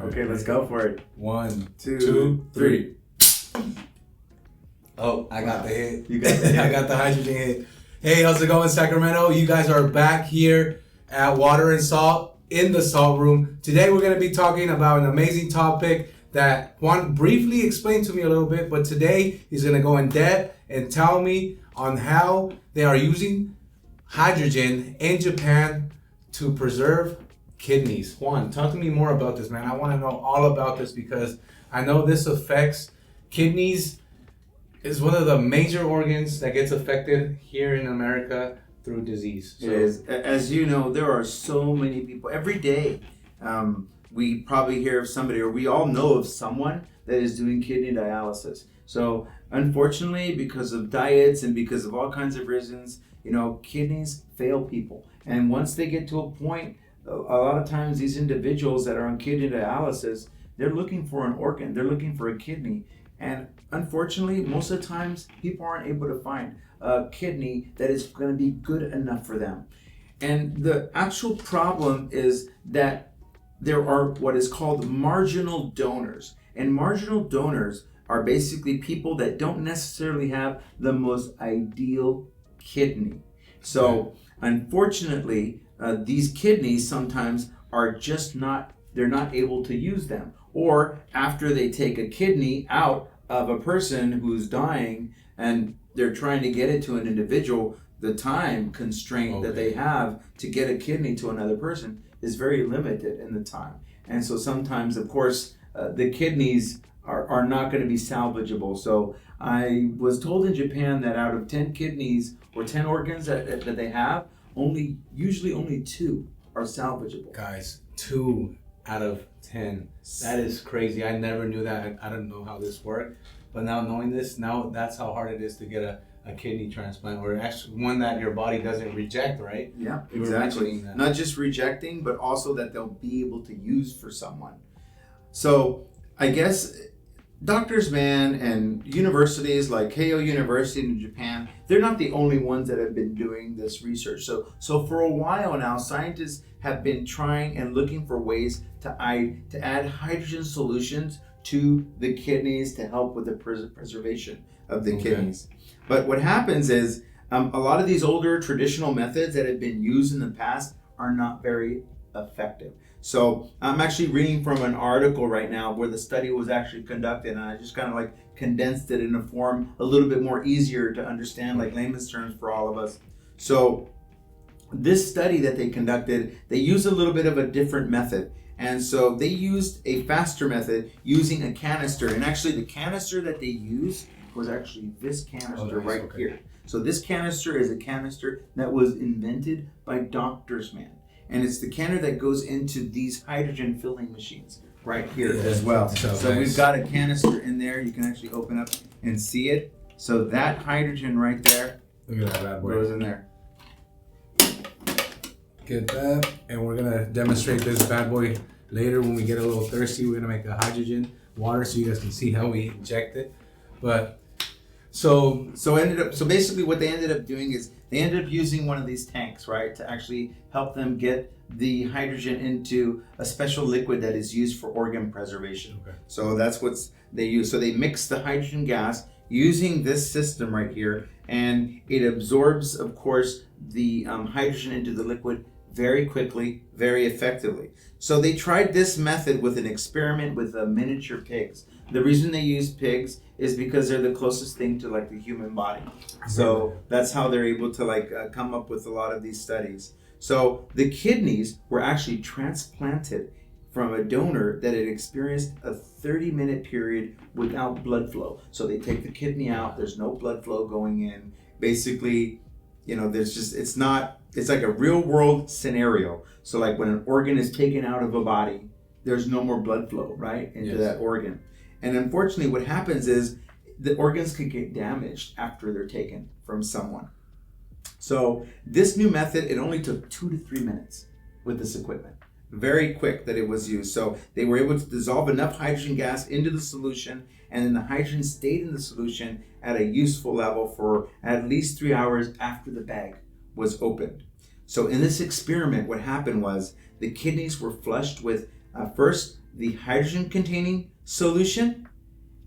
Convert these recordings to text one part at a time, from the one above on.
Okay, let's go for it. 1, Two, 2, 3. three. Oh, I got the hit. You got the hit. I got the hydrogen hit. Hey, how's it going, Sacramento? You guys are back here at Water and Salt in the Salt Room. Today we're going to be talking about an amazing topic that Juan briefly explained to me a little bit, but today he's going to go in depth and tell me on how they are using hydrogen in Japan to preserve kidneys. Juan, talk to me more about this, man. I want to know all about this because I know this affects kidneys. Is one of the major organs that gets affected here in America through disease. It is. As you know, there are so many people every day. We probably hear of somebody, or we all know of someone that is doing kidney dialysis. So unfortunately, because of diets and because of all kinds of reasons, kidneys fail people. And once they get to a point, a lot of times these individuals that are on kidney dialysis, they're looking for an organ, they're looking for a kidney. And unfortunately, most of the times, people aren't able to find a kidney that is going to be good enough for them. And the actual problem is that there are what is called marginal donors. And marginal donors are basically people that don't necessarily have the most ideal kidney. So unfortunately, these kidneys sometimes are just they're not able to use them. Or after they take a kidney out of a person who's dying and they're trying to get it to an individual, the time constraint that they have to get a kidney to another person is very limited in the time. And so sometimes, of course, the kidneys are not going to be salvageable. So I was told in Japan that out of 10 kidneys or 10 organs that they have, usually only 2 are salvageable. Guys, 2 out of 10. That is crazy. I never knew that. I don't know how this worked. But now knowing this, now that's how hard it is to get a kidney transplant, or actually one that your body doesn't reject, right? Yeah, You were exactly. mentioning that. Not just rejecting, but also that they'll be able to use for someone. So I guess doctors, man, and universities like Keio University in Japan, they're not the only ones that have been doing this research. So for a while now, scientists have been trying and looking for ways to add hydrogen solutions to the kidneys to help with the preservation of the kidneys. But what happens is a lot of these older traditional methods that have been used in the past are not very effective. So I'm actually reading from an article right now where the study was actually conducted, and I just kind of condensed it in a form a little bit more easier to understand, like layman's terms for all of us. So this study that they conducted, they used a little bit of a different method. And so they used a faster method using a canister. And actually the canister that they used was actually this canister here. So this canister is a canister that was invented by Doctors Man. And it's the canister that goes into these hydrogen filling machines right here as well. So we've got a canister in there. You can actually open up and see it. So that hydrogen right there, Look at that bad boy. goes in there. Get that, and we're gonna demonstrate this bad boy later when we get a little thirsty. We're gonna make a hydrogen water so you guys can see how we inject it. But so basically what they ended up doing is they ended up using one of these tanks, right, to actually help them get the hydrogen into a special liquid that is used for organ preservation. Okay. So that's what they use. So they mix the hydrogen gas using this system right here, and it absorbs, of course, the hydrogen into the liquid very quickly, very effectively. So they tried this method with an experiment with miniature pigs. The reason they use pigs is because they're the closest thing to the human body. So that's how they're able to come up with a lot of these studies. So the kidneys were actually transplanted from a donor that had experienced a 30-minute period without blood flow. So they take the kidney out, there's no blood flow going in. Basically, it's like a real world scenario. So when an organ is taken out of a body, there's no more blood flow, right, into that organ. And unfortunately, what happens is the organs could get damaged after they're taken from someone. So this new method, it only took 2 to 3 minutes with this equipment. Very quick that it was used. So they were able to dissolve enough hydrogen gas into the solution, and then the hydrogen stayed in the solution at a useful level for at least 3 hours after the bag was opened. So in this experiment, what happened was the kidneys were flushed with First, the hydrogen-containing solution,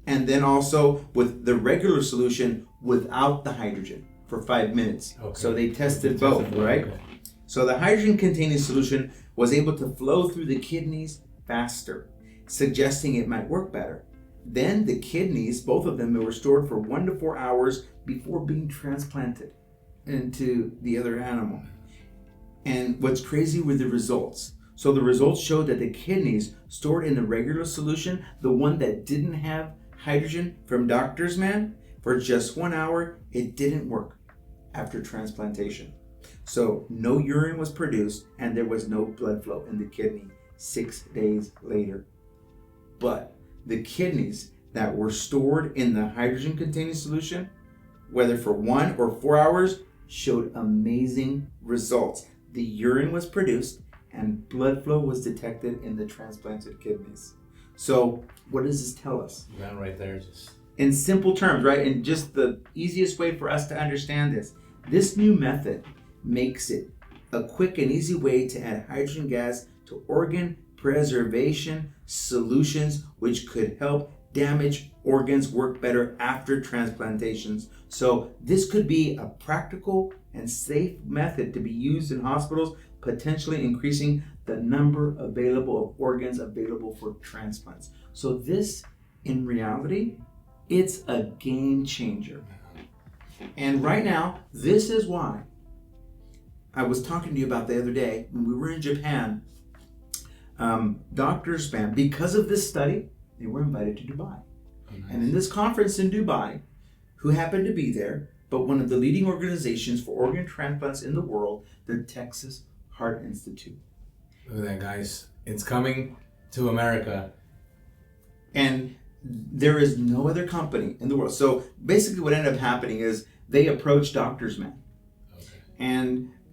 and then also with the regular solution without the hydrogen for 5 minutes. Okay. So they tested both, right? Okay. So the hydrogen-containing solution was able to flow through the kidneys faster, suggesting it might work better. Then the kidneys, both of them, were stored for 1 to 4 hours before being transplanted into the other animal. And what's crazy were the results. So the results showed that the kidneys stored in the regular solution, the one that didn't have hydrogen from Doctor's Man, for just 1 hour, it didn't work after transplantation. So no urine was produced and there was no blood flow in the kidney 6 days later. But the kidneys that were stored in the hydrogen-containing solution, whether for 1 or 4 hours, showed amazing results. The urine was produced and blood flow was detected in the transplanted kidneys. So what does this tell us? That right there just... In simple terms, right? And just the easiest way for us to understand this new method makes it a quick and easy way to add hydrogen gas to organ preservation solutions, which could help damaged organs work better after transplantations. So this could be a practical and safe method to be used in hospitals, potentially increasing the number available of organs available for transplants. So this, in reality, it's a game changer. And right now, this is why I was talking to you about the other day when we were in Japan. Doctors, man, because of this study, they were invited to Dubai. Oh, nice. And in this conference in Dubai, who happened to be there, but one of the leading organizations for organ transplants in the world, the Texas Heart Institute. Look at that, guys. It's coming to America. And there is no other company in the world. So basically what ended up happening is they approached Doctor's Man. Okay.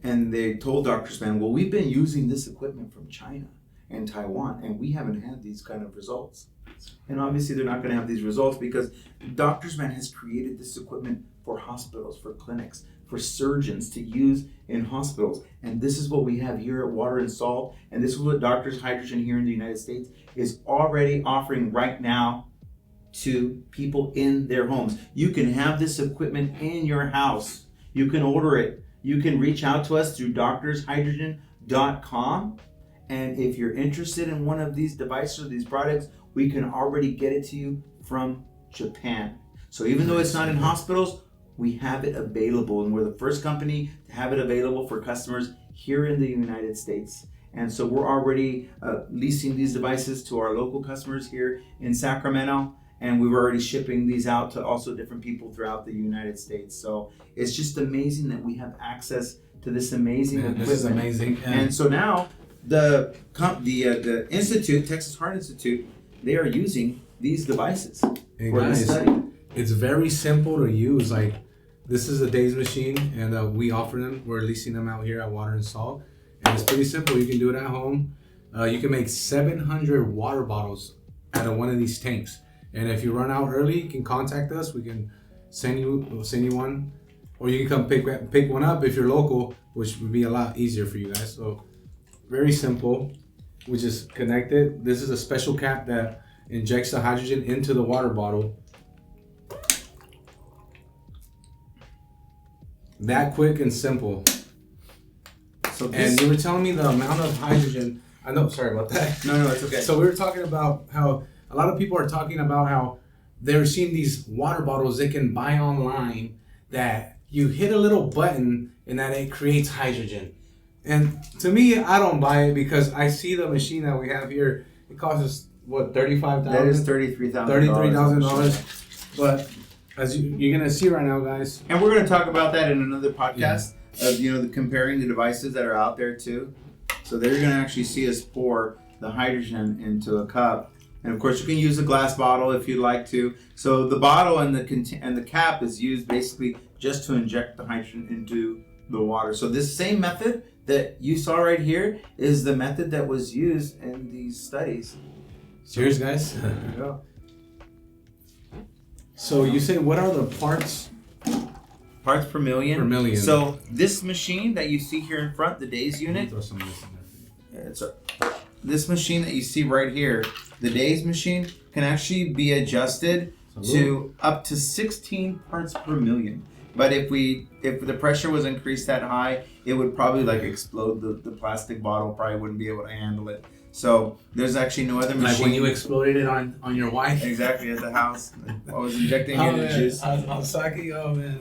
And they told Doctor's Man, well, we've been using this equipment from China and Taiwan, and we haven't had these kind of results. And obviously they're not going to have these results because Doctor's Man has created this equipment for hospitals, for clinics, for surgeons to use in hospitals. And this is what we have here at Water and Salt. And this is what Doctors Hydrogen here in the United States is already offering right now to people in their homes. You can have this equipment in your house. You can order it. You can reach out to us through doctorshydrogen.com. And if you're interested in one of these devices or these products, we can already get it to you from Japan. So even though it's not in hospitals, we have it available. And we're the first company to have it available for customers here in the United States. And so we're already leasing these devices to our local customers here in Sacramento. And we were already shipping these out to also different people throughout the United States. So it's just amazing that we have access to this amazing equipment. This is amazing. And so now the Institute, Texas Heart Institute, they are using these devices Hey for guys, this study. it's very simple to use. Like, this is a Days machine, and we offer them. We're leasing them out here at Water and Salt, and it's pretty simple. You can do it at home. You can make 700 water bottles out of one of these tanks. And if you run out early, you can contact us. We can send you one, or you can come pick one up if you're local, which would be a lot easier for you guys. So very simple. We just connect it. This is a special cap that injects the hydrogen into the water bottle. That quick and simple. So And you were telling me the amount of hydrogen. I know, sorry about that. no, it's okay. So we were talking about how a lot of people are talking about how they're seeing these water bottles they can buy online that you hit a little button and that it creates hydrogen. And to me, I don't buy it because I see the machine that we have here. It costs us what, $35,000? That is $33,000. $33,000. But as you're gonna see right now, guys. And we're going to talk about that in another podcast of the comparing the devices that are out there too. So they're going to actually see us pour the hydrogen into a cup. And of course, you can use a glass bottle if you'd like to. So the bottle and the cap is used basically just to inject the hydrogen into the water. So this same method that you saw right here is the method that was used in these studies. Cheers, guys. There you go. So you say, what are the parts? Parts per million. Per million. So this machine that you see here in front, the Days unit, Throw some of this in there for you. it's a this machine that you see right here, the Days machine, can actually be adjusted to up to 16 parts per million. But if the pressure was increased that high, it would probably like explode. The plastic bottle probably wouldn't be able to handle it. So there's actually no other machine. Like when you exploded it on your wife? Exactly, at the house. I was injecting it in juice. On sake? Oh, man.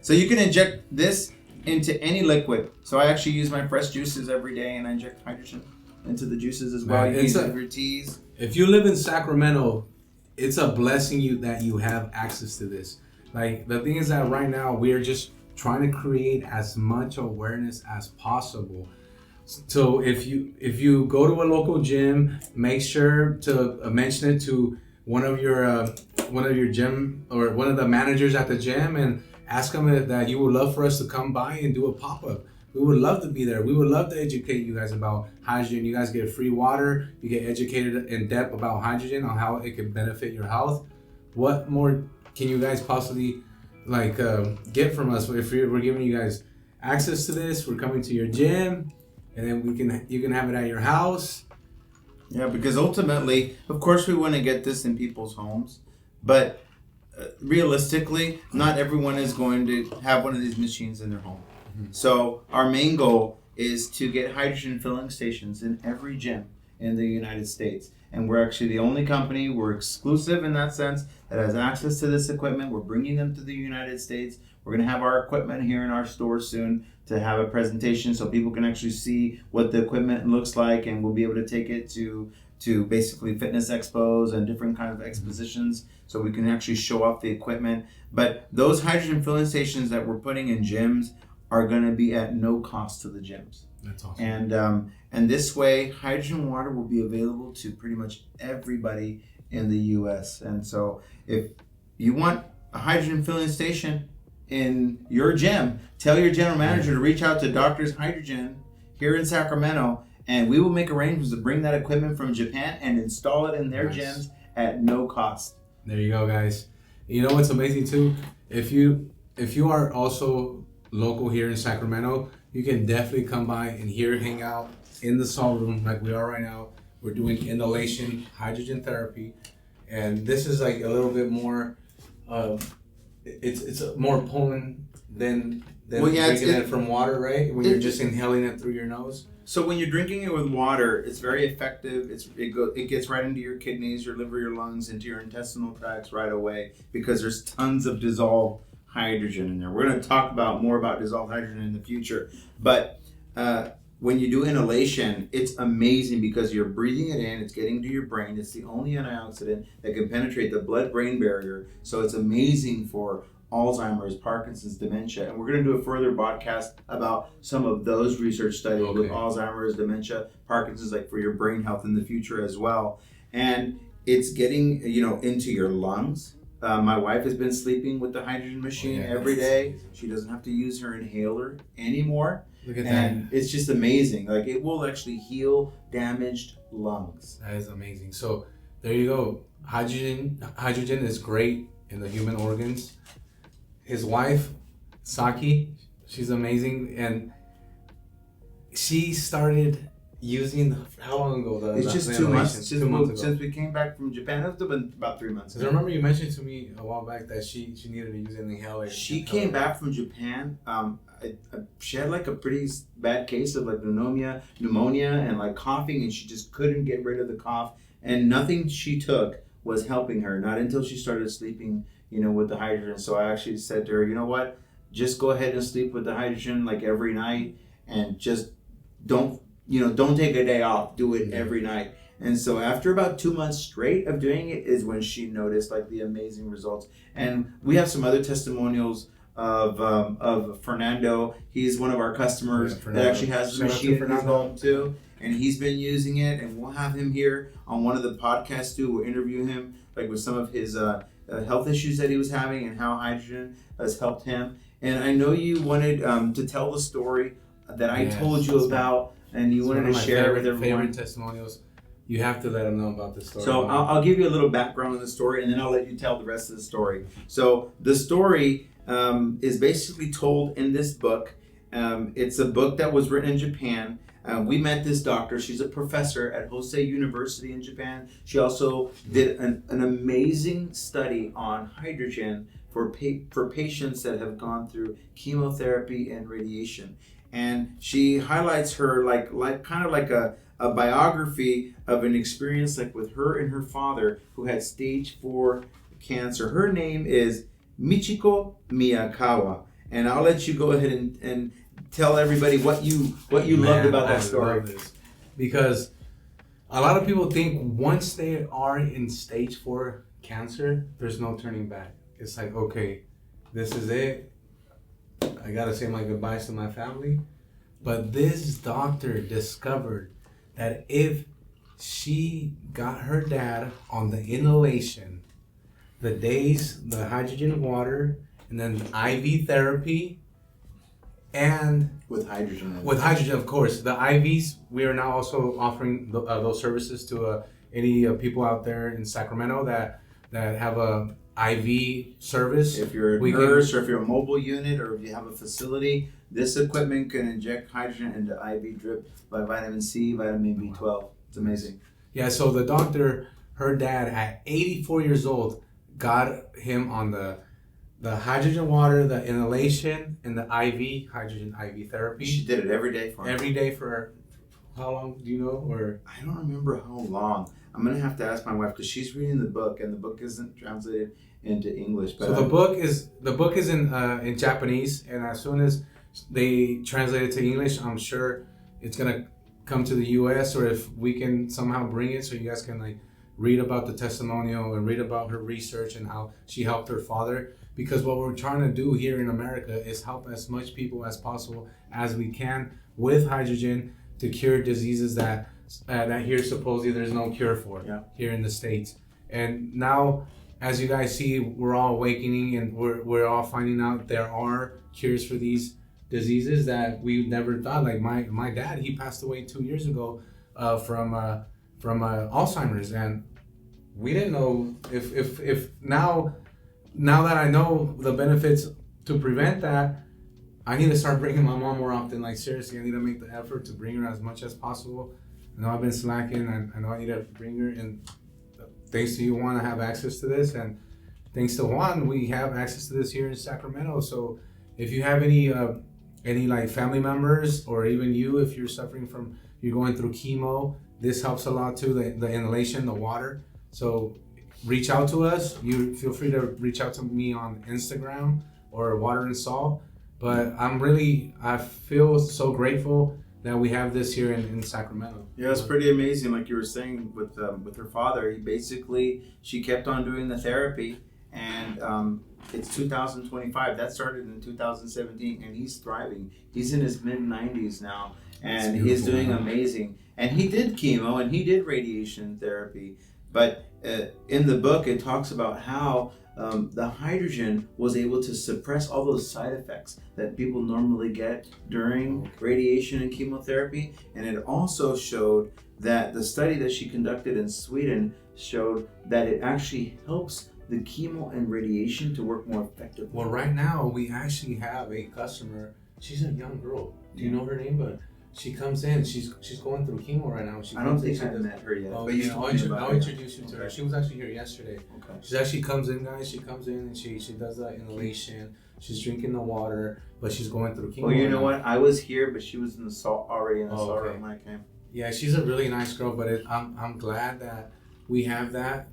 So you can inject this into any liquid. So I actually use my fresh juices every day, and I inject hydrogen into the juices as well. Man, You use it in your teas. If you live in Sacramento, it's a blessing that you have access to this. Like, the thing is that right now we are just trying to create as much awareness as possible. So if you go to a local gym, make sure to mention it to one of your gym or one of the managers at the gym and ask them that you would love for us to come by and do a pop-up. We would love to be there. We would love to educate you guys about hydrogen. You guys get free water. You get educated in depth about hydrogen, on how it can benefit your health. What more can you guys possibly get from us if we're giving you guys access to this? We're coming to your gym, and then you can have it at your house. Yeah, because ultimately, of course, we want to get this in people's homes, but realistically, not everyone is going to have one of these machines in their home. Mm-hmm. So our main goal is to get hydrogen filling stations in every gym in the United States. And we're actually the only company, we're exclusive in that sense, that has access to this equipment. We're bringing them to the United States. We're going to have our equipment here in our store soon to have a presentation so people can actually see what the equipment looks like, and we'll be able to take it to basically fitness expos and different kinds of expositions so we can actually show off the equipment. But those hydrogen filling stations that we're putting in gyms are going to be at no cost to the gyms. That's awesome. And this way, hydrogen water will be available to pretty much everybody in the U.S. And so if you want a hydrogen filling station in your gym, tell your general manager to reach out to Doctors Hydrogen here in Sacramento, and we will make arrangements to bring that equipment from Japan and install it in their gyms at no cost. There you go, guys. You know what's amazing too? If you are also local here in Sacramento, you can definitely come by and hang out in the salt room like we are right now. We're doing inhalation hydrogen therapy, and this is like a little bit more. It's more potent than drinking it from water, right? When you're just inhaling it through your nose. So when you're drinking it with water, it's very effective. It gets right into your kidneys, your liver, your lungs, into your intestinal tracts right away, because there's tons of dissolved hydrogen in there. We're going to talk more about dissolved hydrogen in the future. But when you do inhalation, it's amazing because you're breathing it in, it's getting to your brain. It's the only antioxidant that can penetrate the blood-brain barrier. So it's amazing for Alzheimer's, Parkinson's, dementia. And we're going to do a further podcast about some of those research studies with Alzheimer's, dementia, Parkinson's, like for your brain health in the future as well. And it's getting, into your lungs. My wife has been sleeping with the hydrogen machine every day. She doesn't have to use her inhaler anymore. Look at and it's just amazing. Like, it will actually heal damaged lungs. That is amazing. So there you go. Hydrogen is great in the human organs. His wife, Saki, she's amazing, and she started using how long ago? It's just 2 months. 2 months ago. Since we came back from Japan. It's been about 3 months. Because I remember you mentioned to me a while back that she needed to use an inhaler. She came back from Japan. She had like a pretty bad case of like pneumonia and like coughing, and she just couldn't get rid of the cough. And nothing she took was helping her. Not until she started sleeping, with the hydrogen. So I actually said to her, you know what? Just go ahead and sleep with the hydrogen like every night, and just don't take a day off. Do it every night. And so after about 2 months straight of doing it is when she noticed like the amazing results. And we have some other testimonials of Fernando. He's one of our customers that actually has the machine in his home too. And he's been using it, and we'll have him here on one of the podcasts too. We'll interview him like with some of his health issues that he was having and how hydrogen has helped him. And I know you wanted to tell the story that I told you about, and you wanted to share with everyone. Favorite testimonials. You have to let them know about this story. So I'll give you a little background on the story, and then I'll let you tell the rest of the story. So the story is basically told in this book. It's a book that was written in Japan. We met this doctor. She's a professor at Hosei University in Japan. She also did an amazing study on hydrogen for patients that have gone through chemotherapy and radiation. And she highlights her like kind of like a biography of an experience like with her and her father who had stage 4 cancer. Her name is Michiko Miyakawa. And I'll let you go ahead and tell everybody what you loved about that story. Love this. Because a lot of people think once they are in stage 4 cancer, there's no turning back. It's like, okay, this is it. I gotta say my goodbyes to my family. But this doctor discovered that if she got her dad on the inhalation, the hydrogen water, and then the IV therapy, and With hydrogen. of course, the IVs. We are now also offering those services to any people out there in Sacramento that have a IV service. If you're a nurse or if you're a mobile unit or if you have a facility, this equipment can inject hydrogen into IV drip by vitamin C, vitamin B12. It's amazing. Yeah, so the doctor, her dad at 84 years old, got him on the hydrogen water, the inhalation, and the hydrogen IV therapy. She did it every day for him. Every day for how long, do you know? Or I don't remember how long. I'm gonna have to ask my wife because she's reading the book and the book isn't translated into English. But so the book is in Japanese, and as soon as they translate it to English, I'm sure it's gonna come to the U.S. or if we can somehow bring it so you guys can like read about the testimonial and read about her research and how she helped her father. Because what we're trying to do here in America is help as much people as possible as we can with hydrogen to cure diseases that here supposedly there's no cure for here in the States. And now, as you guys see, we're all awakening and we're all finding out there are cures for these diseases that we never thought. Like my dad, he passed away 2 years ago from Alzheimer's, and we didn't know if now that I know the benefits to prevent that, I need to start bringing my mom more often. Like seriously, I need to make the effort to bring her as much as possible. I know I've been slacking. I know I need to bring her, and thanks to you, Juan, I have access to this, and thanks to Juan, we have access to this here in Sacramento. So if you have any like family members, or even you, if you're you're going through chemo, this helps a lot too. The inhalation, the water. So reach out to us. You feel free to reach out to me on Instagram or Water and Salt. But I feel so grateful that we have this here in Sacramento. Yeah, it's pretty amazing. Like you were saying with her father, she kept on doing the therapy, and it's 2025. That started in 2017, and he's thriving. He's in his mid-90s now, and he's doing amazing. And he did chemo and he did radiation therapy, but in the book it talks about how the hydrogen was able to suppress all those side effects that people normally get during radiation and chemotherapy. And it also showed that the study that she conducted in Sweden showed that it actually helps the chemo and radiation to work more effectively. Well, right now we actually have a customer. She's a young girl. Do you know her name? But she comes in. She's going through chemo right now. I don't think I've met her yet. But I'll introduce you to her. She was actually here yesterday. Okay. She actually comes in, guys. She comes in and she does the inhalation. She's drinking the water, but she's going through chemo. Well, you know what? I was here, but she was in the salt room when I came. Yeah, she's a really nice girl, but I'm glad that we have that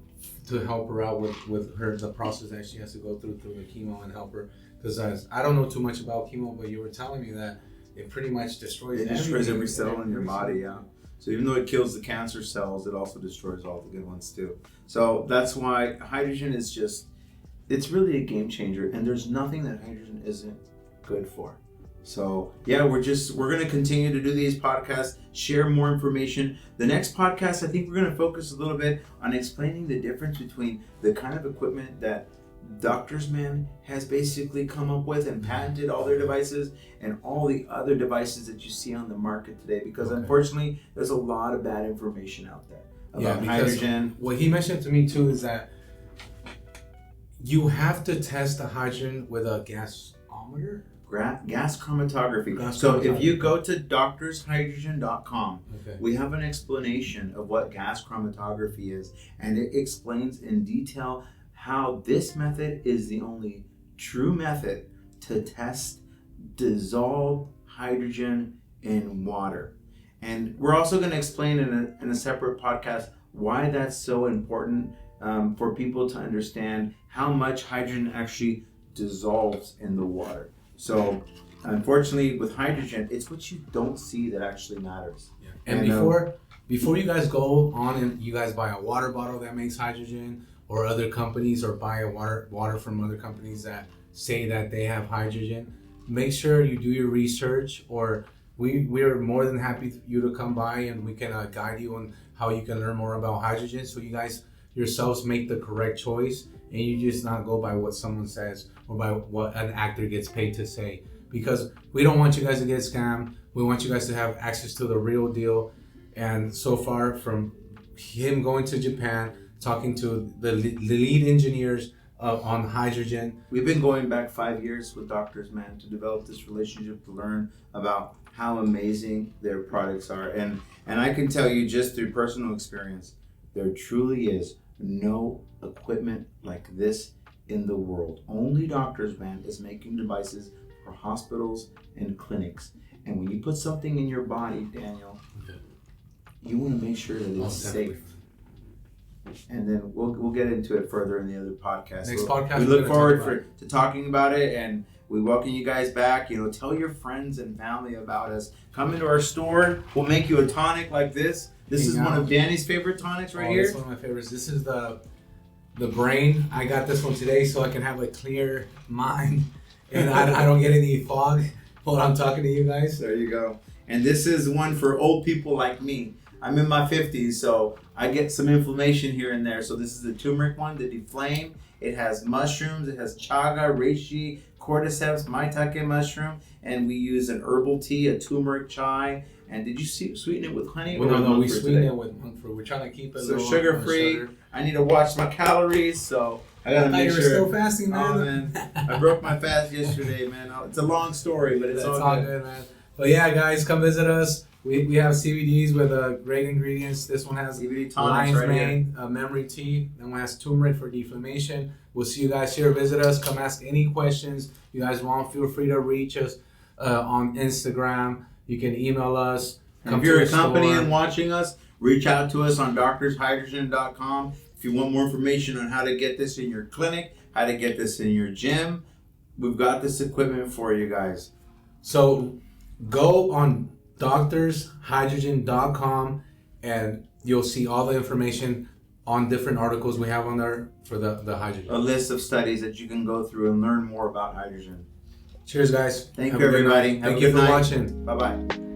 to help her out with the process that she has to go through the chemo and help her. Because I don't know too much about chemo, but you were telling me that it pretty much destroys every cell in your body, yeah. So even though it kills the cancer cells, it also destroys all the good ones too. So that's why hydrogen is it's really a game changer, and there's nothing that hydrogen isn't good for. So yeah, we're going to continue to do these podcasts, share more information. The next podcast, I think we're going to focus a little bit on explaining the difference between the kind of equipment that Doctor's Man has basically come up with and patented all their devices, and all the other devices that you see on the market today, because unfortunately there's a lot of bad information out there about hydrogen. What he mentioned to me too is that you have to test the hydrogen with a gasometer. gas chromatography. Gas So if you chromatography. go to doctorshydrogen.com, Okay. we have an explanation of what gas chromatography is, and it explains in detail how this method is the only true method to test dissolved hydrogen in water. And we're also going to explain in a separate podcast why that's so important for people to understand how much hydrogen actually dissolves in the water. So unfortunately with hydrogen, it's what you don't see that actually matters. Yeah. And before you guys go on and you guys buy a water bottle that makes hydrogen, or other companies, or buy a water from other companies that say that they have hydrogen, make sure you do your research, or we are more than happy for you to come by and we can guide you on how you can learn more about hydrogen, so you guys yourselves make the correct choice and you just not go by what someone says or by what an actor gets paid to say, because we don't want you guys to get scammed. We want you guys to have access to the real deal. And so far, from him going to Japan, talking to the lead engineers on hydrogen, we've been going back 5 years with doctors, man, to develop this relationship, to learn about how amazing their products are. And I can tell you just through personal experience, there truly is no equipment like this in the world. Only Doctors, man, is making devices for hospitals and clinics. And when you put something in your body, Daniel, you want to make sure that it's safe. And then we'll get into it further in the other podcast. Next podcast, we look forward to talking about it, and we welcome you guys back. Tell your friends and family about us. Come into our store. We'll make you a tonic like this. This is one of Danny's favorite tonics right here. This is one of my favorites. This is the brain. I got this one today so I can have a clear mind and I don't get any fog while I'm talking to you guys. There you go. And this is one for old people like me. I'm in my 50s, so I get some inflammation here and there. So this is the turmeric one, the Deflame. It has mushrooms. It has chaga, reishi, cordyceps, maitake mushroom, and we use an herbal tea, a turmeric chai. And did you sweeten it with honey? Well, no, we sweeten it with monk fruit. We're trying to keep it so sugar-free. I need to watch my calories, so I gotta make sure. You were still fasting, man. Oh, man. I broke my fast yesterday, man. It's a long story, but it's all good, man. But yeah, guys, come visit us. We have CBDs with great ingredients. This one has CBD lion's right mane, memory tea. That one has turmeric for deflammation. We'll see you guys here. Visit us. Come ask any questions you guys want. Feel free to reach us on Instagram. You can email us. If you're a company and watching us, reach out to us on doctorshydrogen.com. If you want more information on how to get this in your clinic, how to get this in your gym, we've got this equipment for you guys. So go on doctorshydrogen.com and you'll see all the information on different articles we have on there for the hydrogen. A list of studies that you can go through and learn more about hydrogen. Cheers, guys. Thank you, everybody. Thank you for watching. Bye-bye.